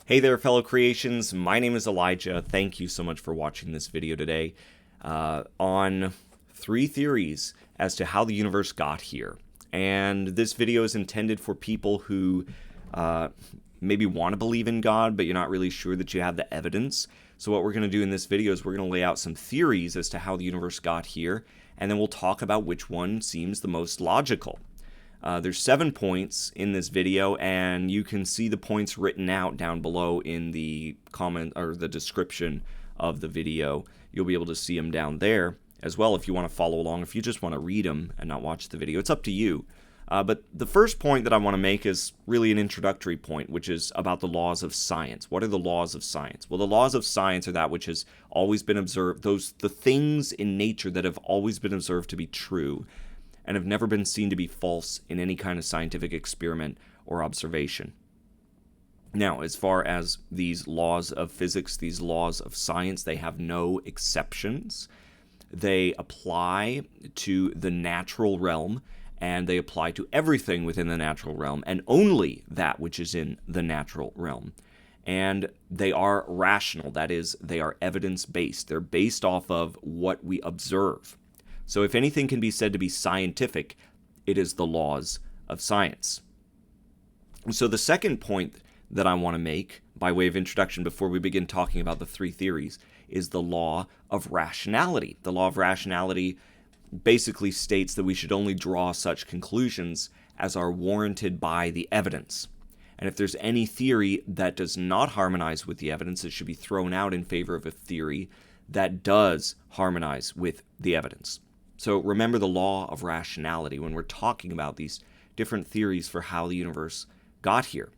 Hey there, fellow creations. My name is Elijah. Thank you so much for watching this video today on 3 theories as to how the universe got here. And this video is intended for people who maybe want to believe in God, but you're not really sure that you have the evidence. So what we're going to do in this video is we're going to lay out some theories as to how the universe got here, and then we'll talk about which one seems the most logical. There's 7 points in this video, and you can see the points written out down below in the comment or the description of the video. You'll be able to see them down there as well if you want to follow along. If you just want to read them and not watch the video, it's up to you. But the first point that I want to make is really an introductory point, which is about the laws of science. What are the laws of science? Well, the laws of science are that which has always been observed, the things in nature that have always been observed to be true and have never been seen to be false in any kind of scientific experiment or observation. Now, as far as these laws of physics, these laws of science, they have no exceptions. They apply to the natural realm, and they apply to everything within the natural realm, and only that which is in the natural realm. And they are rational, that is, they are evidence-based. They're based off of what we observe. So if anything can be said to be scientific, it is the laws of science. So the second point that I want to make, by way of introduction before we begin talking about the 3 theories, is the law of rationality. The law of rationality basically states that we should only draw such conclusions as are warranted by the evidence. And if there's any theory that does not harmonize with the evidence, it should be thrown out in favor of a theory that does harmonize with the evidence. So remember the law of rationality when we're talking about these different theories for how the universe got here.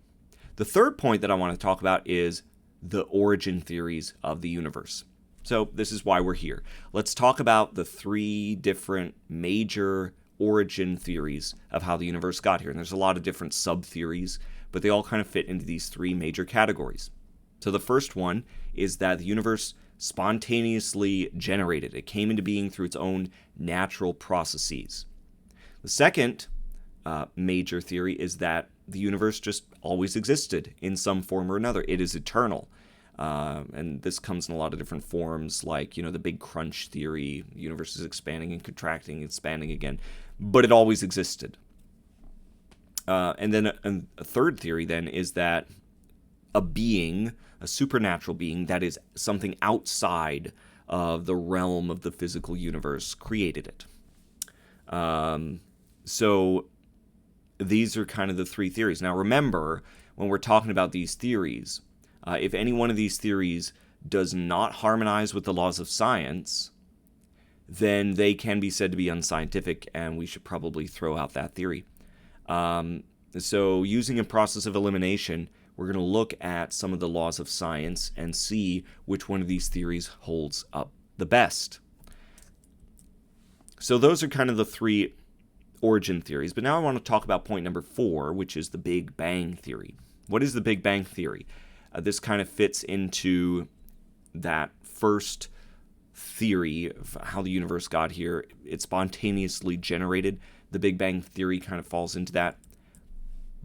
The third point that I want to talk about is the origin theories of the universe. So this is why we're here. Let's talk about the 3 different major origin theories of how the universe got here. And there's a lot of different sub-theories, but they all kind of fit into these 3 major categories. So the first one is that the universe spontaneously generated. It came into being through its own natural processes. The second major theory is that the universe just always existed in some form or another. It is eternal. And this comes in a lot of different forms, like, the Big Crunch theory. The universe is expanding and contracting, expanding again. But it always existed. And then a third theory then is that a being, a supernatural being that is something outside of the realm of the physical universe, created it. So these are kind of the 3 theories. Now remember, when we're talking about these theories, if any one of these theories does not harmonize with the laws of science, then they can be said to be unscientific, and we should probably throw out that theory. So using a process of elimination, we're going to look at some of the laws of science and see which one of these theories holds up the best. So those are kind of the 3 origin theories. But now I want to talk about point number 4, which is the Big Bang theory. What is the Big Bang theory? This kind of fits into that first theory of how the universe got here. It spontaneously generated. The Big Bang theory kind of falls into that.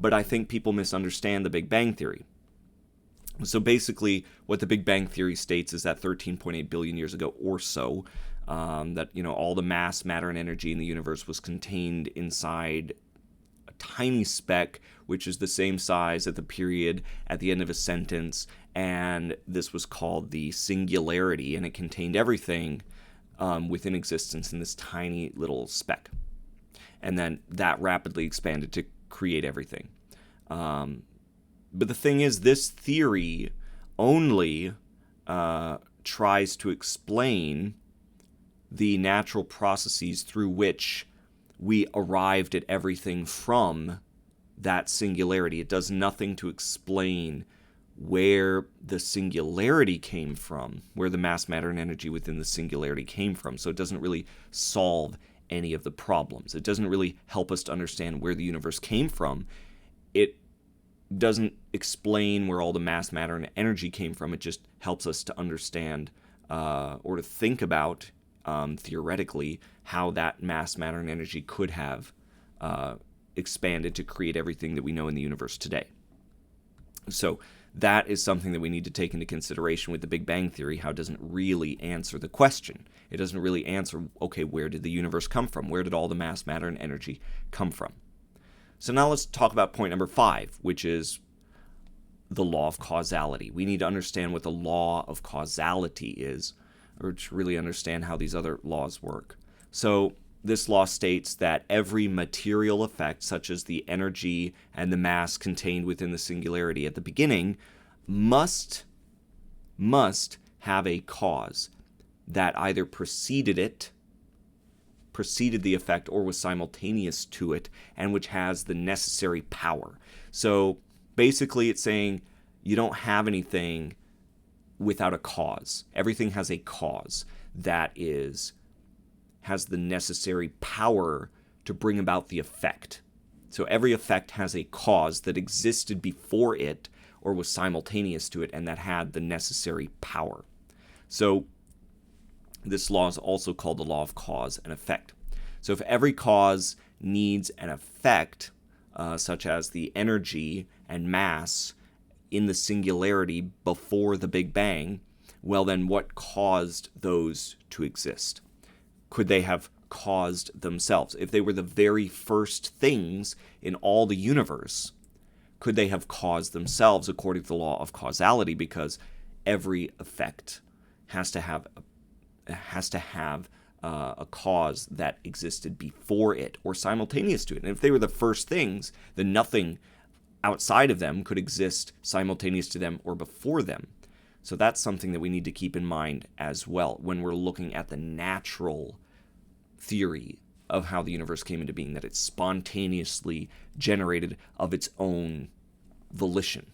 But I think people misunderstand the Big Bang theory. So basically, what the Big Bang theory states is that 13.8 billion years ago or so, that all the mass, matter, and energy in the universe was contained inside a tiny speck, which is the same size at the period at the end of a sentence, and this was called the singularity, and it contained everything within existence in this tiny little speck. And then that rapidly expanded to create everything. But the thing is, this theory only tries to explain the natural processes through which we arrived at everything from that singularity. It does nothing to explain where the singularity came from, where the mass, matter, and energy within the singularity came from. So it doesn't really solve any of the problems. It doesn't really help us to understand where the universe came from. It doesn't explain where all the mass, matter, and energy came from. It just helps us to understand or to think about, theoretically, how that mass, matter, and energy could have expanded to create everything that we know in the universe today. So that is something that we need to take into consideration with the Big Bang Theory. How it doesn't really answer the question. It doesn't really answer, okay, where did the universe come from? Where did all the mass, matter, and energy come from? So now let's talk about point number 5, which is the law of causality. We need to understand what the law of causality is, or to really understand how these other laws work. So this law states that every material effect, such as the energy and the mass contained within the singularity at the beginning, must have a cause that either preceded the effect, or was simultaneous to it, and which has the necessary power. So basically it's saying you don't have anything without a cause. Everything has a cause that has the necessary power to bring about the effect. So every effect has a cause that existed before it or was simultaneous to it and that had the necessary power. So this law is also called the law of cause and effect. So if every cause needs an effect, such as the energy and mass in the singularity before the Big Bang, well then what caused those to exist? Could they have caused themselves? If they were the very first things in all the universe, could they have caused themselves according to the law of causality? Because every effect has to have a cause that existed before it or simultaneous to it. And if they were the first things, then nothing outside of them could exist simultaneous to them or before them. So that's something that we need to keep in mind as well when we're looking at the natural theory of how the universe came into being, that it's spontaneously generated of its own volition.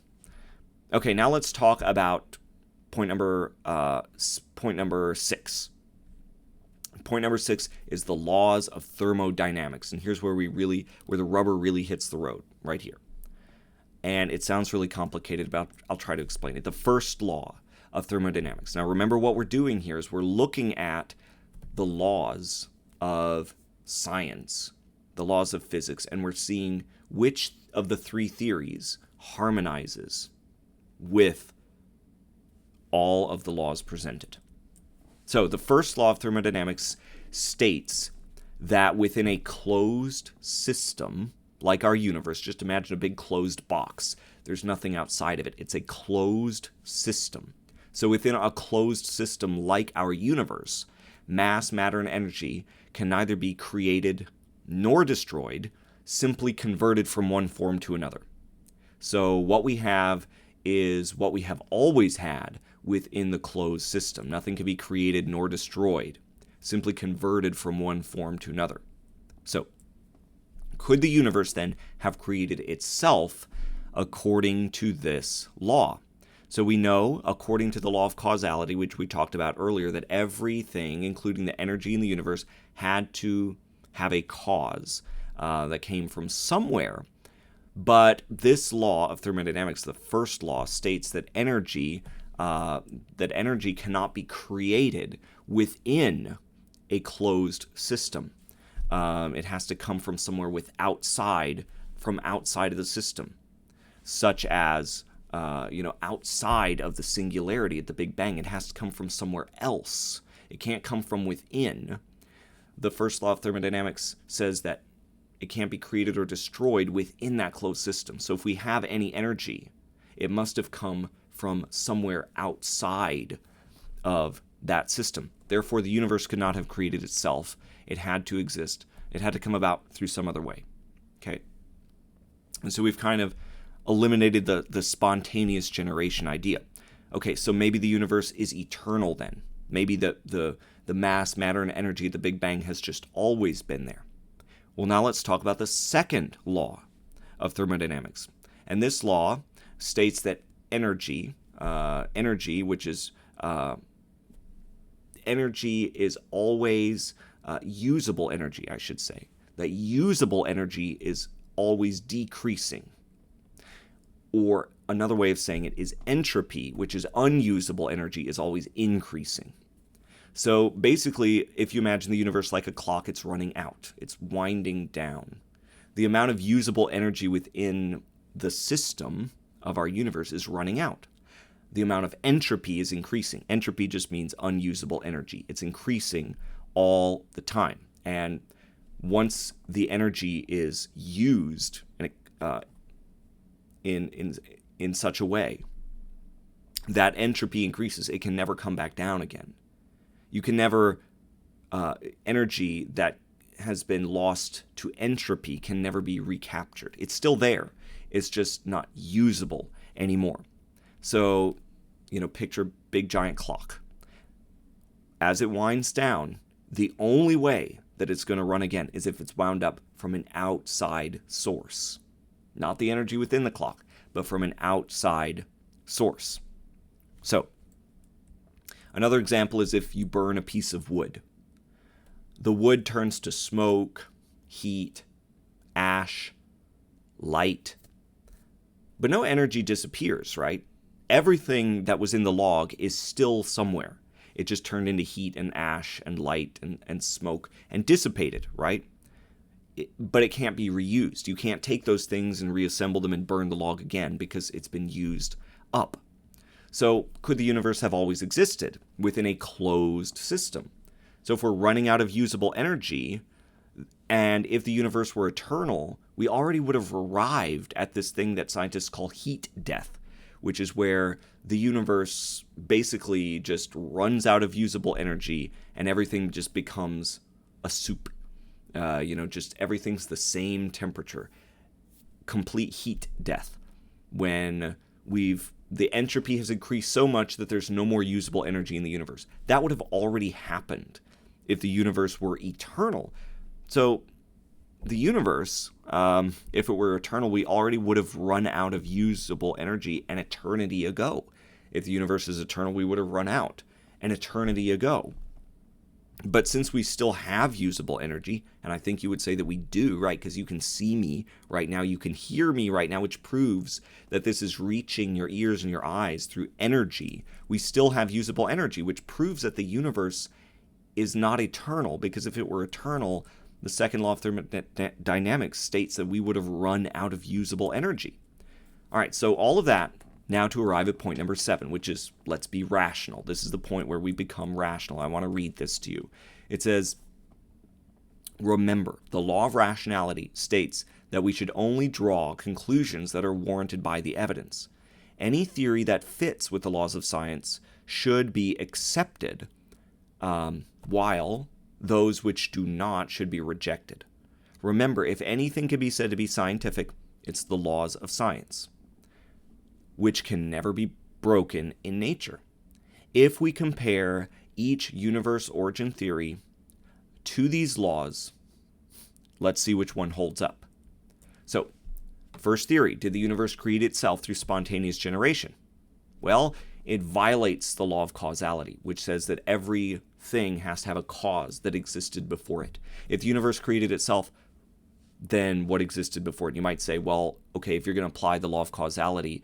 Okay, now let's talk about point number 6. Point number 6 is the laws of thermodynamics, and here's where the rubber really hits the road, right here. And it sounds really complicated, but I'll try to explain it. The first law of thermodynamics. Now remember, what we're doing here is we're looking at the laws of science, the laws of physics, and we're seeing which of the 3 theories harmonizes with all of the laws presented. So the first law of thermodynamics states that within a closed system, like our universe, just imagine a big closed box. There's nothing outside of it. It's a closed system. So within a closed system like our universe, mass, matter, and energy can neither be created nor destroyed, simply converted from one form to another. So what we have is what we have always had within the closed system. Nothing can be created nor destroyed, simply converted from one form to another. So could the universe then have created itself according to this law? So we know, according to the law of causality, which we talked about earlier, that everything, including the energy in the universe, had to have a cause that came from somewhere. But this law of thermodynamics, the first law, states that energy cannot be created within a closed system. It has to come from somewhere outside of the system, such as outside of the singularity at the Big Bang. It has to come from somewhere else. It can't come from within. The first law of thermodynamics says that it can't be created or destroyed within that closed system. So if we have any energy, it must have come from somewhere outside of that system. Therefore, the universe could not have created itself. It had to exist. It had to come about through some other way. Okay? And so we've kind of eliminated the spontaneous generation idea. Okay, so maybe the universe is eternal then. Maybe the mass, matter, and energy of the Big Bang has just always been there. Well, now let's talk about the second law of thermodynamics. And this law states that energy is always usable energy, I should say. That usable energy is always decreasing. Or another way of saying it is entropy, which is unusable energy, is always increasing. So basically, if you imagine the universe like a clock, it's running out. It's winding down. The amount of usable energy within the system of our universe is running out. The amount of entropy is increasing. Entropy just means unusable energy. It's increasing all the time. And once the energy is used in such a way that entropy increases, it can never come back down again. You can never, energy that has been lost to entropy can never be recaptured. It's still there. It's just not usable anymore. So, picture big giant clock. As it winds down, the only way that it's going to run again is if it's wound up from an outside source. Not the energy within the clock, but from an outside source. So, another example is if you burn a piece of wood. The wood turns to smoke, heat, ash, light. But no energy disappears, right? Everything that was in the log is still somewhere. It just turned into heat and ash and light and smoke and dissipated, right? But it can't be reused. You can't take those things and reassemble them and burn the log again because it's been used up. So could the universe have always existed within a closed system? So if we're running out of usable energy, and if the universe were eternal, we already would have arrived at this thing that scientists call heat death, which is where the universe basically just runs out of usable energy and everything just becomes a soup. Just everything's the same temperature. Complete heat death. When the entropy has increased so much that there's no more usable energy in the universe. That would have already happened if the universe were eternal. So the universe, if it were eternal, we already would have run out of usable energy an eternity ago. If the universe is eternal, we would have run out an eternity ago. But since we still have usable energy, and I think you would say that we do, right? Because you can see me right now, you can hear me right now, which proves that this is reaching your ears and your eyes through energy. We still have usable energy, which proves that the universe is not eternal, because if it were eternal, the second law of thermodynamics states that we would have run out of usable energy. All right, so all of that now to arrive at point number 7, which is let's be rational. This is the point where we become rational. I want to read this to you. It says, remember, the law of rationality states that we should only draw conclusions that are warranted by the evidence. Any theory that fits with the laws of science should be accepted, while those which do not should be rejected. Remember, if anything can be said to be scientific, it's the laws of science, which can never be broken in nature. If we compare each universe origin theory to these laws, let's see which one holds up. So, first theory, did the universe create itself through spontaneous generation? Well, it violates the law of causality, which says that everything has to have a cause that existed before it. If the universe created itself, then what existed before it? You might say, well, okay, if you're going to apply the law of causality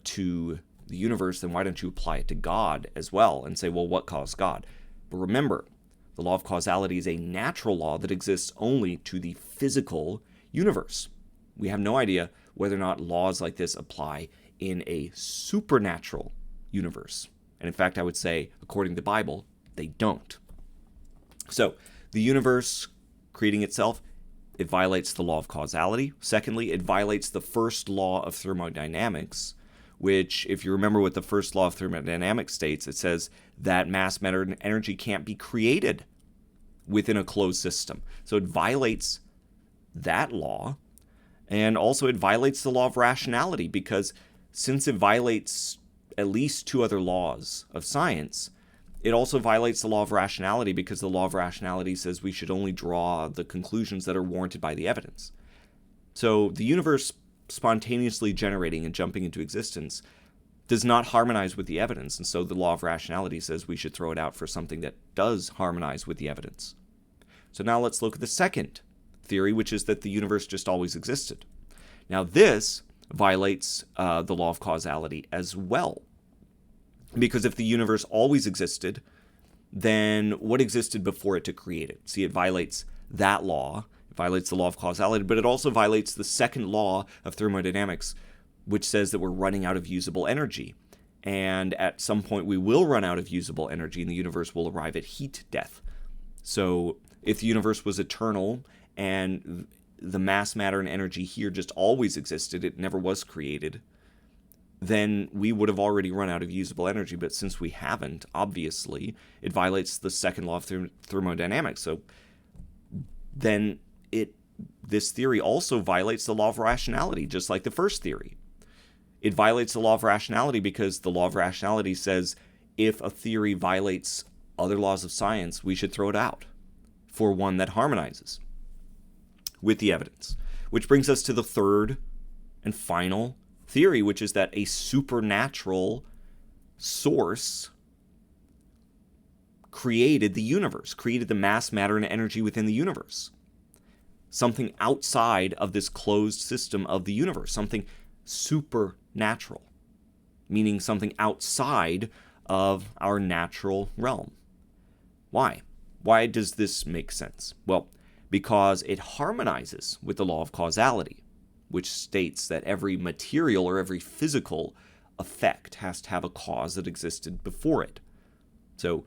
to the universe, then why don't you apply it to God as well and say, well, what caused God? But remember, the law of causality is a natural law that exists only to the physical universe. We have no idea whether or not laws like this apply in a supernatural universe. And in fact, I would say, according to the Bible, they don't. So, the universe creating itself, it violates the law of causality. Secondly, it violates the first law of thermodynamics, which, if you remember what the first law of thermodynamics states, it says that mass, matter, and energy can't be created within a closed system. So it violates that law, and also it violates the law of rationality, because since it violates at least 2 other laws of science, it also violates the law of rationality, because the law of rationality says we should only draw the conclusions that are warranted by the evidence. So the universe spontaneously generating and jumping into existence does not harmonize with the evidence, and so the law of rationality says we should throw it out for something that does harmonize with the evidence. So now let's look at the second theory, which is that the universe just always existed. Now this violates the law of causality as well, because if the universe always existed, then what existed before it to create it? See, it violates that law. It violates the law of causality, but it also violates the second law of thermodynamics, which says that we're running out of usable energy. And at some point we will run out of usable energy and the universe will arrive at heat death. So if the universe was eternal and the mass, matter, and energy here just always existed, it never was created, then we would have already run out of usable energy. But since we haven't, obviously, it violates the second law of thermodynamics. So then this theory also violates the law of rationality, just like the first theory. It violates the law of rationality because the law of rationality says if a theory violates other laws of science, we should throw it out for one that harmonizes with the evidence. Which brings us to the third and final theory, which is that a supernatural source created the universe, created the mass, matter, and energy within the universe. Something outside of this closed system of the universe, something supernatural, meaning something outside of our natural realm. Why? Why does this make sense? Well, because it harmonizes with the law of causality, which states that every material or every physical effect has to have a cause that existed before it. So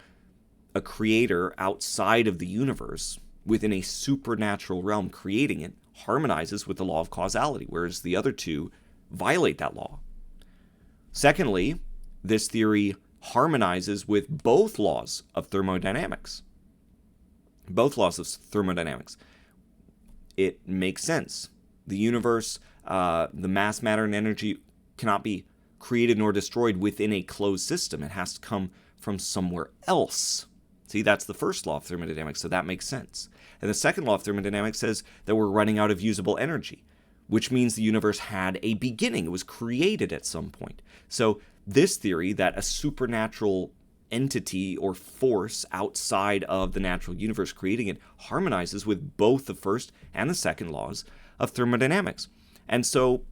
a creator outside of the universe, within a supernatural realm creating it, harmonizes with the law of causality, whereas the other two violate that law. Secondly, this theory harmonizes with both laws of thermodynamics. Both laws of thermodynamics. It makes sense. The universe, the mass, matter, and energy cannot be created nor destroyed within a closed system. It has to come from somewhere else. See, that's the first law of thermodynamics, so that makes sense. And the second law of thermodynamics says that we're running out of usable energy, which means the universe had a beginning. It was created at some point. So this theory that a supernatural entity or force outside of the natural universe creating it harmonizes with both the first and the second laws of thermodynamics. And so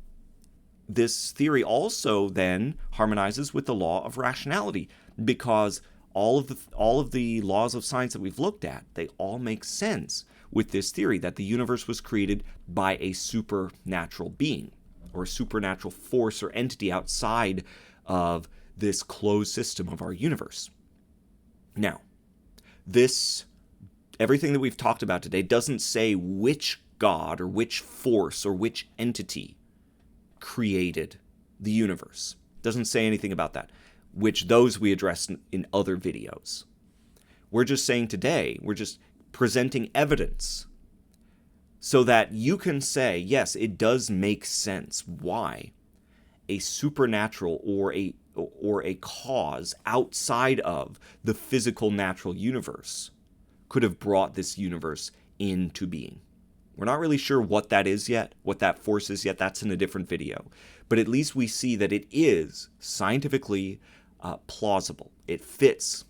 this theory also then harmonizes with the law of rationality, because all of the laws of science that we've looked at, they all make sense with this theory that the universe was created by a supernatural being or a supernatural force or entity outside of this closed system of our universe. Now, everything that we've talked about today doesn't say which god or which force or which entity created the universe. It doesn't say anything about that, which those we addressed in other videos. We're just saying today, we're just presenting evidence so that you can say, yes, it does make sense why a supernatural or a cause outside of the physical natural universe could have brought this universe into being. We're not really sure what that is yet, what that force is yet. That's in a different video. But at least we see that it is scientifically plausible. It fits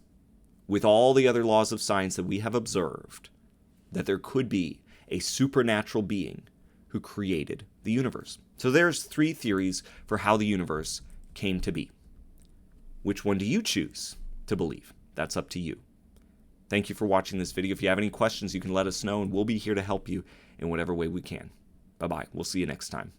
with all the other laws of science that we have observed, that there could be a supernatural being who created the universe. So there's 3 theories for how the universe came to be. Which one do you choose to believe? That's up to you. Thank you for watching this video. If you have any questions, you can let us know, and we'll be here to help you in whatever way we can. Bye-bye. We'll see you next time.